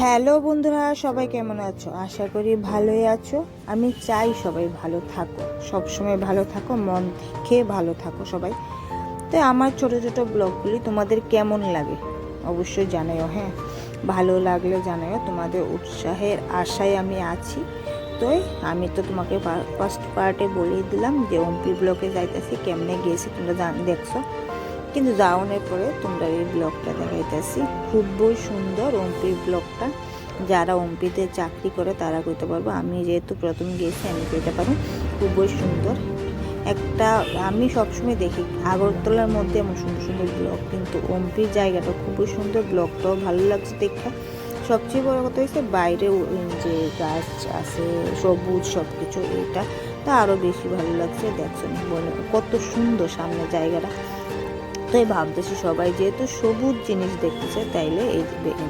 Hello বন্ধুরা, সবাই কেমন আছো? আশা করি ভালোই আছো। আমি চাই সবাই ভালো থাকো, সবসময় ভালো থাকো, মন থেকে ভালো থাকো সবাই। তো আমার ছোট ছোট ব্লগগুলি তোমাদের কেমন লাগে অবশ্যই জানাও। হ্যাঁ, ভালো লাগলে জানাও। তোমাদের উৎসাহের আশায় আমি আছি। তো আমি তো তোমাকে ফার্স্ট পার্টে বলেই দিলাম যে ওমপি ব্লকে যাইতেছি, কেমনে গিয়েছি তোমরা দেখছো, কিন্তু যাওয়ানোর পরে তোমরা এই ব্লগটা দেখাইতেছি। খুবই সুন্দর ওমপির ব্লগটা। যারা ওমপিতে চাকরি করে তারা কইতে পারবো, আমি যেহেতু প্রথম গিয়েছি আমি কইতে পারবো খুবই সুন্দর একটা। আমি সবসময় দেখি আগরতলার মধ্যে এমন সুন্দর সুন্দর ব্লগ, কিন্তু ওমপির জায়গাটা খুবই সুন্দর, ব্লগটাও ভালো লাগছে দেখে। সবচেয়ে বড় কথা হচ্ছে বাইরে যে গাছ আছে সবুজ সব কিছু, এটা তা আরও বেশি ভালো লাগছে। দেখছো বলে কত সুন্দর সামনে জায়গাটা। তো এই ভাবতেছি সবাই যেহেতু সবুজ জিনিস দেখতেছে, তাইলে এই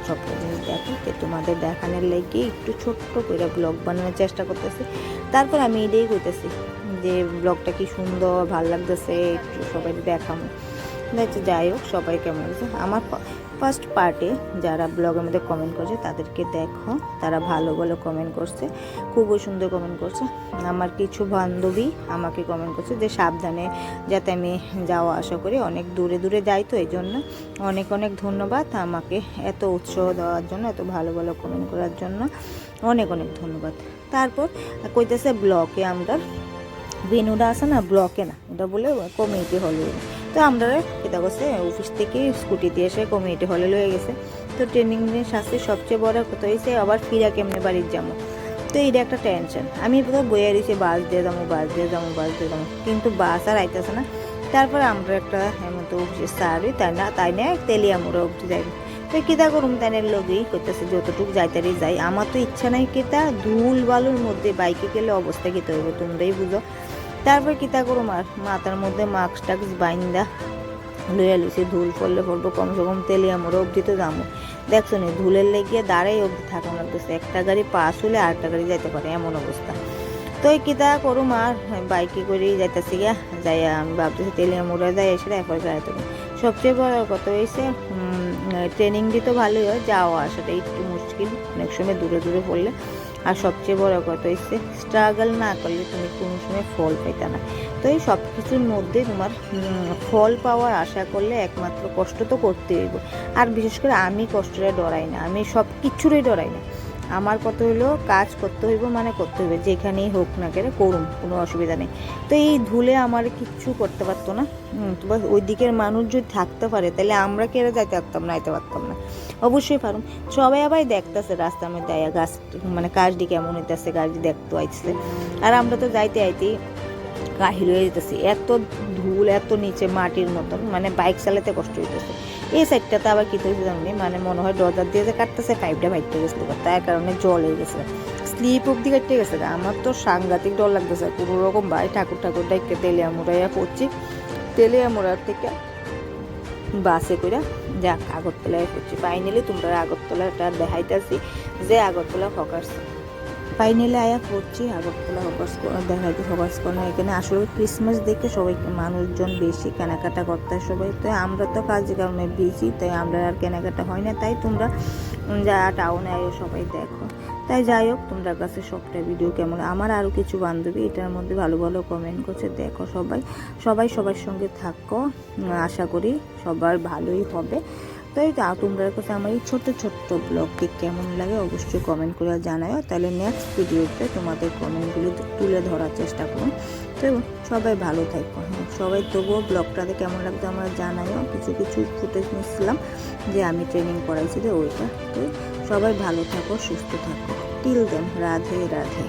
সব জিনিস দেখো, তোমাদের দেখানোর লেগে একটু ছোট্ট করে ব্লগ বানানোর চেষ্টা করতেছি। তারপর আমি এটাই কইতেছি যে ব্লগটা কি সুন্দর ভালো লাগতেছে, একটু সবাই দেখাবো। দেখছি যাই হোক, সবাই কেমন লাগছে। আমার ফার্স্ট পার্টে যারা ব্লগের মধ্যে কমেন্ট করছে তাদেরকে দেখো, তারা ভালো ভালো কমেন্ট করছে, খুবই সুন্দর কমেন্ট করছে। আমার কিছু বান্ধবী আমাকে কমেন্ট করছে যে সাবধানে যাতে আমি যাওয়া আসা করি, অনেক দূরে দূরে যাই, তো এই জন্য অনেক অনেক ধন্যবাদ আমাকে এত উৎসাহ দেওয়ার জন্য, এত ভালো ভালো কমেন্ট করার জন্য অনেক অনেক ধন্যবাদ। তারপর কইতেছে ব্লকে আমরা ভেনুটা আছে না, ব্লকে না, এটা বলে কমিউনিটি হলে। তো আমরা এটা করছে অফিস থেকে স্কুটি দিয়ে এসে কমিউনিটি হলে লয়ে গেছে। তো ট্রেনিং নিয়ে শাস্তি সবচেয়ে বড় কথা হয়েছে আবার ফিরা কেমনে বাড়ির যাবো। তো এইটা একটা টেনশন। আমি প্রথম বইয়া দিয়েছি বাস দিয়ে যাবো, বাস দিয়ে যাবো, বাস দিয়ে যাবো, কিন্তু বাস আর আইতেছে না। তারপরে আমরা একটা এমন তো অফিসের স্যারই তাই না তেলিয়ামুড়া অবধি যাই। তো কিতা করুম তাই লগেই করতেছে যতটুকু যাইতারই যাই। আমার তো ইচ্ছা নাই কিতা ধুল বালুর মধ্যে বাইকে গেলে অবস্থা কিতা হইব তোমরাই বুঝো। তারপর কিতা করুম আর মাথার মধ্যে মাস্ক টাক্স বাইন্দা লইয়া লইছি, ধুল পড়লে পড়বো, কমসে কম তেলিয়ামুড়া অবধি তো যাবো। দেখছো নি ধুলের লেগে দাঁড়াই অবধি থাকুন লাগতেছে, একটা গাড়ি পাস হলে আরেকটা গাড়ি যাইতে পারে এমন অবস্থা। তো এই কিতা করুম আর বাইকে করেই যাইতেছি গিয়া, যাইয়া আমি ভাবতেছি তেলিয়ামুড়া যাই এসে এরপর যাইতে। সবচেয়ে বড় কথা হয়েছে ট্রেনিং দিতে ভালোই হয়, যাওয়া আসাটা একটু মুশকিল অনেক সময় দূরে দূরে পড়লে। আর সবচেয়ে বড় কথা হচ্ছে স্ট্রাগল না করলে তুমি কোনো সময় ফল পাইতে না। তো এই সব কিছুর মধ্যে তোমার ফল পাওয়ার আশা করলে একমাত্র কষ্ট তো করতে হইব। আর বিশেষ করে আমি কষ্টটা ডরাই না, আমি সব কিছুরই ডরাই না। আমার কথা হলো কাজ করতে হইব মানে করতে হইবে, যেখানেই হোক না কেন করুন, কোনো অসুবিধা নেই। তো এই ধুলে আমার কিচ্ছু করতে পারতো না। তো ওই দিকের মানুষ যদি থাকতে পারে তাহলে আমরা কেড়ে যাইতে পারতাম না, আইতে পারতাম না। অবশ্যই পারুম। সবাই আবার দেখতেছে রাস্তার মধ্যে আয়া গাছ মানে কাজটি কেমন হইতেছে, গাছটি দেখতে আইছে। আর আমরা তো যাইতে আইতেই কাহিল হয়ে যেতেছি, এত ধুল, এত নিচে মাটির মতন, মানে বাইক চালাতে কষ্ট হইতেছে। এই সাইডটাতে আবার কি হয়েছে জানি, মানে মনে হয় ডজার দিয়ে যে কাটতেছে পাইপটা ভাইটে গেছিলো, তার কারণে জল হয়ে গেছে, স্লিপ অব্দি কাটতে গেছে। আমার তো সাংঘাতিক ডর লাগতেছে কোনো রকম। ভাই ঠাকুর ঠাকুর ডাইকে তেলিয়ামুড়াইয়া পড়ছি, তেলিয়ামুড়ার থেকে বাসে করে যাক আগরতলায় পড়ছি। ফাইনালি তোমরা আগরতলাটা দেখাইতেছি যে আগরতলা ফোকাস, ফাইনালি আয়া পড়ছি আগরতলা দেখাইতে ফোকাস করা। এখানে আসলে ক্রিসমাস দেখে সবাই মানুষজন বেশি কেনাকাটা করতে হয় সবাই। তো আমরা তো কাজের কারণে বিজি, তাই আমরা আর কেনাকাটা হয় না। তাই তোমরা যা টাউনে আয়ো সবাই দেখো। তাই যাই হোক, তোমরা কাছে সবটা ভিডিও কেমন। আমার আরও কিছু বান্ধবী এটার মধ্যে ভালো ভালো কমেন্ট করছে, দেখো সবাই সবাই সবার সঙ্গে থাকো, আশা করি সবার ভালোই হবে। তাই তোমরা কাছে আমার এই ছোট্ট ছোট্ট ব্লগটি কেমন লাগে অবশ্যই কমেন্ট করে জানাও, তাহলে নেক্সট ভিডিওতে তোমাদের কমেন্টগুলি তুলে ধরার চেষ্টা করুন। তো সবাই ভালো থাকো। হ্যাঁ, সবাই তবুও ব্লগটাতে কেমন লাগতো আমরা জানাইও। কিছু কিছু ফুটেজ নিচ্ছিলাম যে আমি ট্রেনিং করাইছি যে ওইটা। তো সবাই ভালো থাকো, সুস্থ থাকো। Till then, Radhe Radhe.